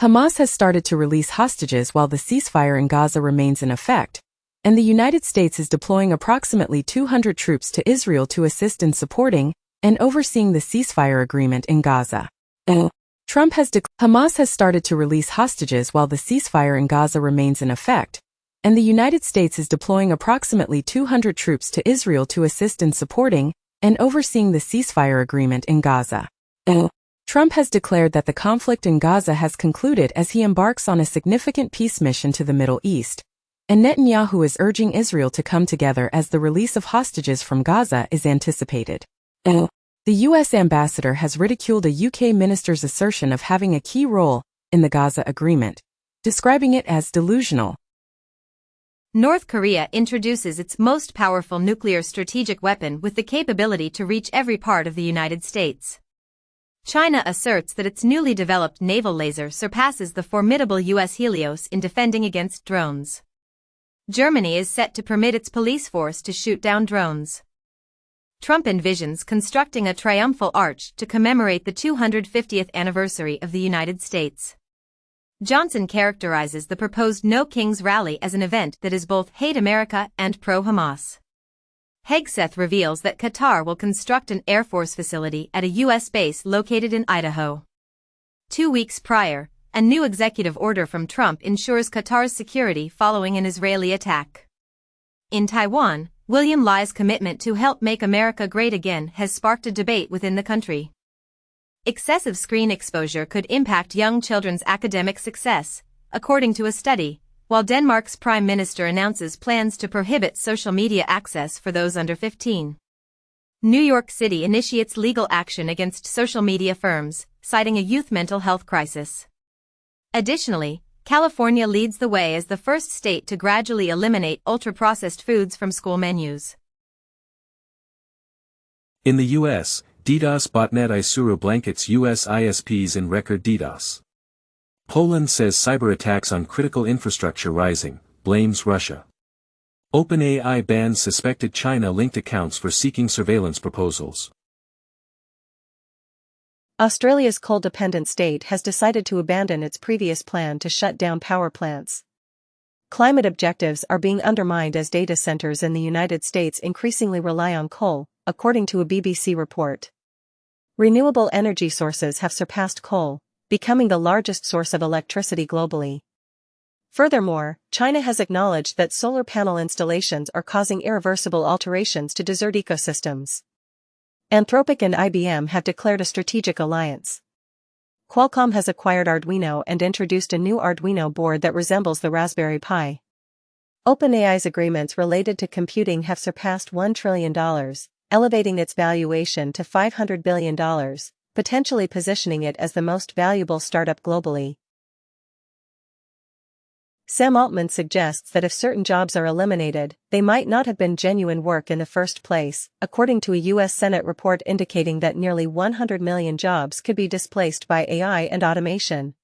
Hamas has started to release hostages while the ceasefire in Gaza remains in effect, and the United States is deploying approximately 200 troops to Israel to assist in supporting and overseeing the ceasefire agreement in Gaza. Hamas has started to release hostages while the ceasefire in Gaza remains in effect, and the United States is deploying approximately 200 troops to Israel to assist in supporting and overseeing the ceasefire agreement in Gaza. Trump has declared that the conflict in Gaza has concluded as he embarks on a significant peace mission to the Middle East, and Netanyahu is urging Israel to come together as the release of hostages from Gaza is anticipated. The U.S. ambassador has ridiculed a UK minister's assertion of having a key role in the Gaza agreement, describing it as delusional. North Korea introduces its most powerful nuclear strategic weapon with the capability to reach every part of the United States. China asserts that its newly developed naval laser surpasses the formidable U.S. Helios in defending against drones. Germany is set to permit its police force to shoot down drones. Trump envisions constructing a triumphal arch to commemorate the 250th anniversary of the United States. Johnson characterizes the proposed No Kings rally as an event that is both hate America and pro-Hamas. Hegseth reveals that Qatar will construct an Air Force facility at a U.S. base located in Idaho. 2 weeks prior, a new executive order from Trump ensures Qatar's security following an Israeli attack. In Taiwan, William Lai's commitment to help make America great again has sparked a debate within the country. Excessive screen exposure could impact young children's academic success, according to a study, while Denmark's Prime Minister announces plans to prohibit social media access for those under 15. New York City initiates legal action against social media firms, citing a youth mental health crisis. Additionally, California leads the way as the first state to gradually eliminate ultra-processed foods from school menus. In the U.S., DDoS botnet Isuru blankets U.S. ISPs in record DDoS. Poland says cyber attacks on critical infrastructure rising, blames Russia. OpenAI bans suspected China-linked accounts for seeking surveillance proposals. Australia's coal-dependent state has decided to abandon its previous plan to shut down power plants. Climate objectives are being undermined as data centers in the United States increasingly rely on coal, according to a BBC report. Renewable energy sources have surpassed coal, becoming the largest source of electricity globally. Furthermore, China has acknowledged that solar panel installations are causing irreversible alterations to desert ecosystems. Anthropic and IBM have declared a strategic alliance. Qualcomm has acquired Arduino and introduced a new Arduino board that resembles the Raspberry Pi. OpenAI's agreements related to computing have surpassed $1 trillion, elevating its valuation to $500 billion, potentially positioning it as the most valuable startup globally. Sam Altman suggests that if certain jobs are eliminated, they might not have been genuine work in the first place, according to a U.S. Senate report indicating that nearly 100 million jobs could be displaced by AI and automation.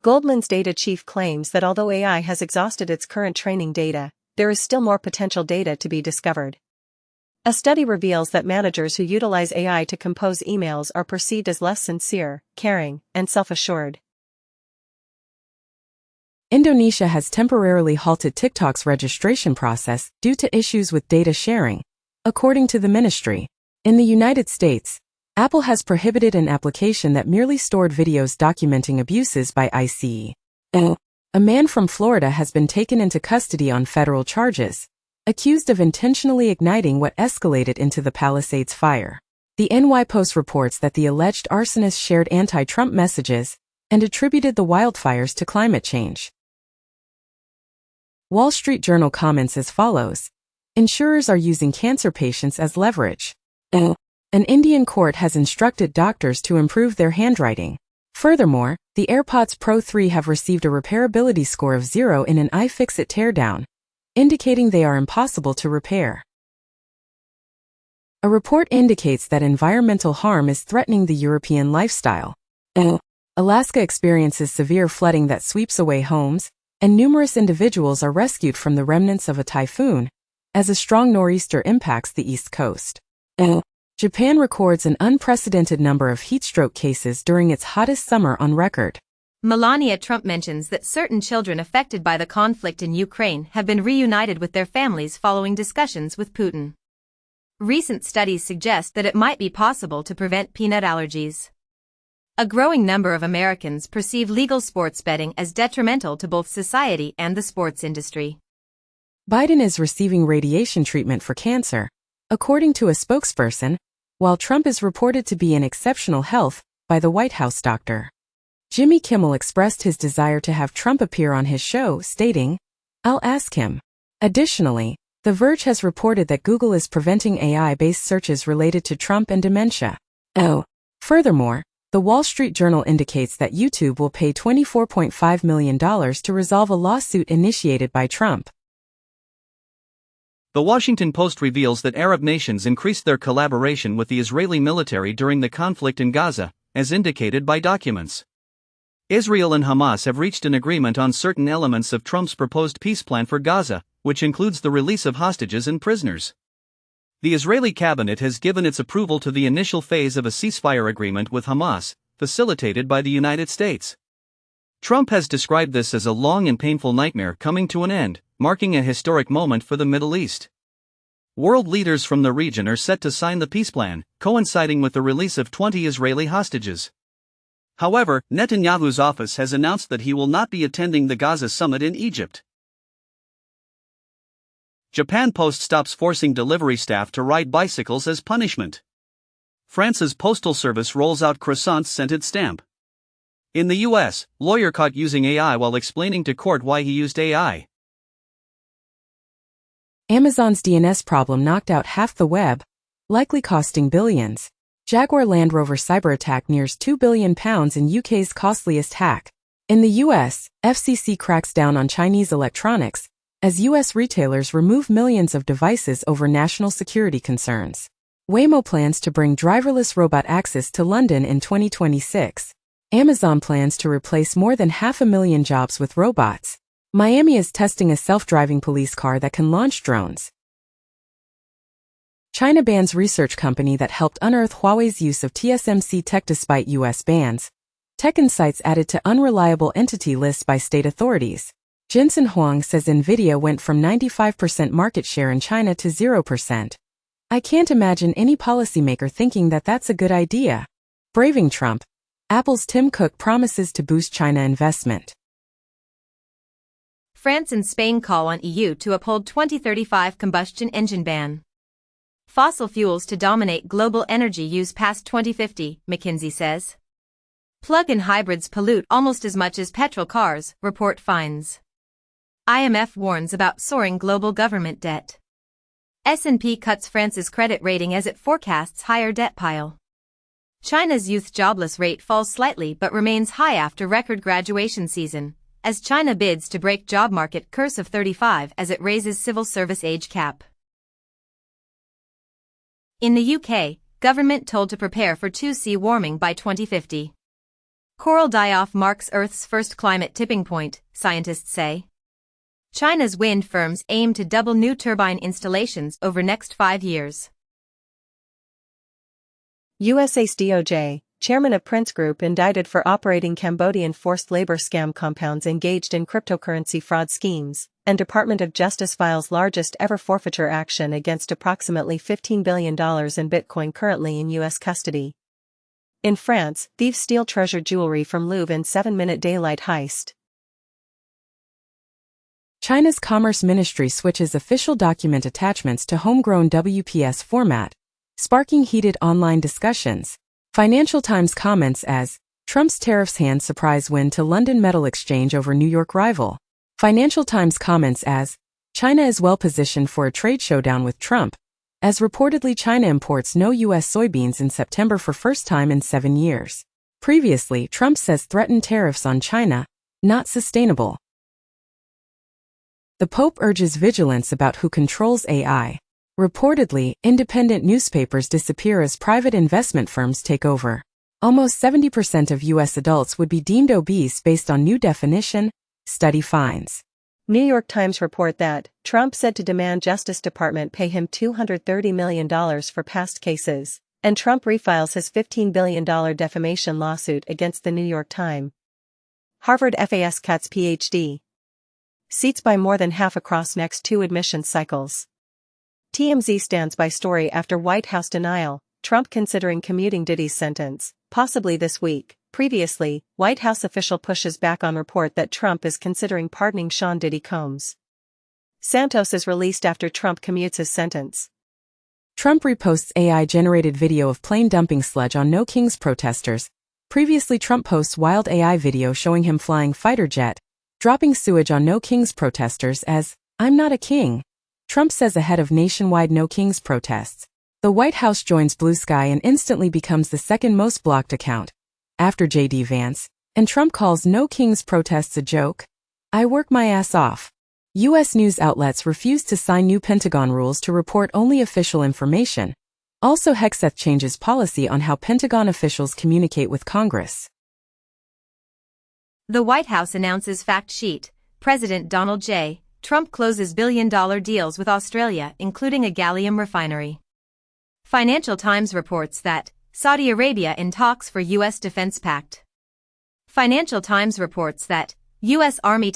Goldman's data chief claims that although AI has exhausted its current training data, there is still more potential data to be discovered. A study reveals that managers who utilize AI to compose emails are perceived as less sincere, caring, and self-assured. Indonesia has temporarily halted TikTok's registration process due to issues with data sharing, according to the ministry. In the United States, Apple has prohibited an application that merely stored videos documenting abuses by ICE. A man from Florida has been taken into custody on federal charges, accused of intentionally igniting what escalated into the Palisades fire. The NY Post reports that the alleged arsonist shared anti-Trump messages and attributed the wildfires to climate change. Wall Street Journal comments as follows: insurers are using cancer patients as leverage. An Indian court has instructed doctors to improve their handwriting. Furthermore, the AirPods Pro 3 have received a repairability score of 0 in an iFixit teardown, indicating they are impossible to repair. A report indicates that environmental harm is threatening the European lifestyle. Alaska experiences severe flooding that sweeps away homes, and numerous individuals are rescued from the remnants of a typhoon, as a strong nor'easter impacts the east coast. Japan records an unprecedented number of heatstroke cases during its hottest summer on record. Melania Trump mentions that certain children affected by the conflict in Ukraine have been reunited with their families following discussions with Putin. Recent studies suggest that it might be possible to prevent peanut allergies. A growing number of Americans perceive legal sports betting as detrimental to both society and the sports industry. Biden is receiving radiation treatment for cancer, according to a spokesperson, while Trump is reported to be in exceptional health by the White House doctor. Jimmy Kimmel expressed his desire to have Trump appear on his show, stating, "I'll ask him." Additionally, The Verge has reported that Google is preventing AI-based searches related to Trump and dementia. Furthermore, The Wall Street Journal indicates that YouTube will pay $24.5 million to resolve a lawsuit initiated by Trump. The Washington Post reveals that Arab nations increased their collaboration with the Israeli military during the conflict in Gaza, as indicated by documents. Israel and Hamas have reached an agreement on certain elements of Trump's proposed peace plan for Gaza, which includes the release of hostages and prisoners. The Israeli cabinet has given its approval to the initial phase of a ceasefire agreement with Hamas, facilitated by the United States. Trump has described this as a long and painful nightmare coming to an end, marking a historic moment for the Middle East. World leaders from the region are set to sign the peace plan, coinciding with the release of 20 Israeli hostages. However, Netanyahu's office has announced that he will not be attending the Gaza summit in Egypt. Japan Post stops forcing delivery staff to ride bicycles as punishment. France's postal service rolls out croissant-scented stamp. In the US, lawyer caught using AI while explaining to court why he used AI. Amazon's DNS problem knocked out half the web, likely costing billions. Jaguar Land Rover cyberattack nears £2 billion in UK's costliest hack. In the US, FCC cracks down on Chinese electronics, as US retailers remove millions of devices over national security concerns. Waymo plans to bring driverless robot access to London in 2026. Amazon plans to replace more than 500,000 jobs with robots. Miami is testing a self-driving police car that can launch drones. China bans research company that helped unearth Huawei's use of TSMC tech despite US bans. Tech Insights added to unreliable entity list by state authorities. Jensen Huang says Nvidia went from 95% market share in China to 0%. I can't imagine any policymaker thinking that that's a good idea. Braving Trump, Apple's Tim Cook promises to boost China investment. France and Spain call on EU to uphold 2035 combustion engine ban. Fossil fuels to dominate global energy use past 2050, McKinsey says. Plug-in hybrids pollute almost as much as petrol cars, report finds. IMF warns about soaring global government debt. S&P cuts France's credit rating as it forecasts higher debt pile. China's youth jobless rate falls slightly but remains high after record graduation season, as China bids to break job market curse of 35 as it raises civil service age cap. In the UK, government told to prepare for 2°C warming by 2050. Coral die-off marks Earth's first climate tipping point, scientists say. China's wind firms aim to double new turbine installations over next 5 years. USA's DOJ, chairman of Prince Group indicted for operating Cambodian forced labor scam compounds engaged in cryptocurrency fraud schemes, and Department of Justice files largest ever forfeiture action against approximately $15 billion in Bitcoin currently in U.S. custody. In France, thieves steal treasured jewelry from Louvre in 7-minute daylight heist. China's Commerce Ministry switches official document attachments to homegrown WPS format, sparking heated online discussions. Financial Times comments as, Trump's tariffs hand surprise win to London Metal Exchange over New York rival. Financial Times comments as, China is well positioned for a trade showdown with Trump, as reportedly China imports no U.S. soybeans in September for first time in 7 years. Previously, Trump says threatened tariffs on China, not sustainable. The Pope urges vigilance about who controls AI. Reportedly, independent newspapers disappear as private investment firms take over. Almost 70% of U.S. adults would be deemed obese based on new definition, study finds. New York Times report that Trump said to demand Justice Department pay him $230 million for past cases, and Trump refiles his $15 billion defamation lawsuit against the New York Times. Harvard FAS cuts PhD seats by more than half across next 2 admission cycles. TMZ stands by story after White House denial, Trump considering commuting Diddy's sentence, possibly this week. Previously, White House official pushes back on report that Trump is considering pardoning Sean Diddy Combs. Santos is released after Trump commutes his sentence. Trump reposts AI-generated video of plane dumping sludge on No Kings protesters. Previously, Trump posts wild AI video showing him flying fighter jet, dropping sewage on No Kings protesters as, "I'm not a king." Trump says ahead of nationwide No Kings protests. The White House joins Blue Sky and instantly becomes the second most blocked account, after J.D. Vance, and Trump calls No Kings protests a joke. "I work my ass off." U.S. news outlets refuse to sign new Pentagon rules to report only official information. Also, Hegseth changes policy on how Pentagon officials communicate with Congress. The White House announces fact sheet. President Donald J. Trump closes billion-dollar deals with Australia, including a gallium refinery. Financial Times reports that Saudi Arabia in talks for U.S. defense pact. Financial Times reports that U.S. Army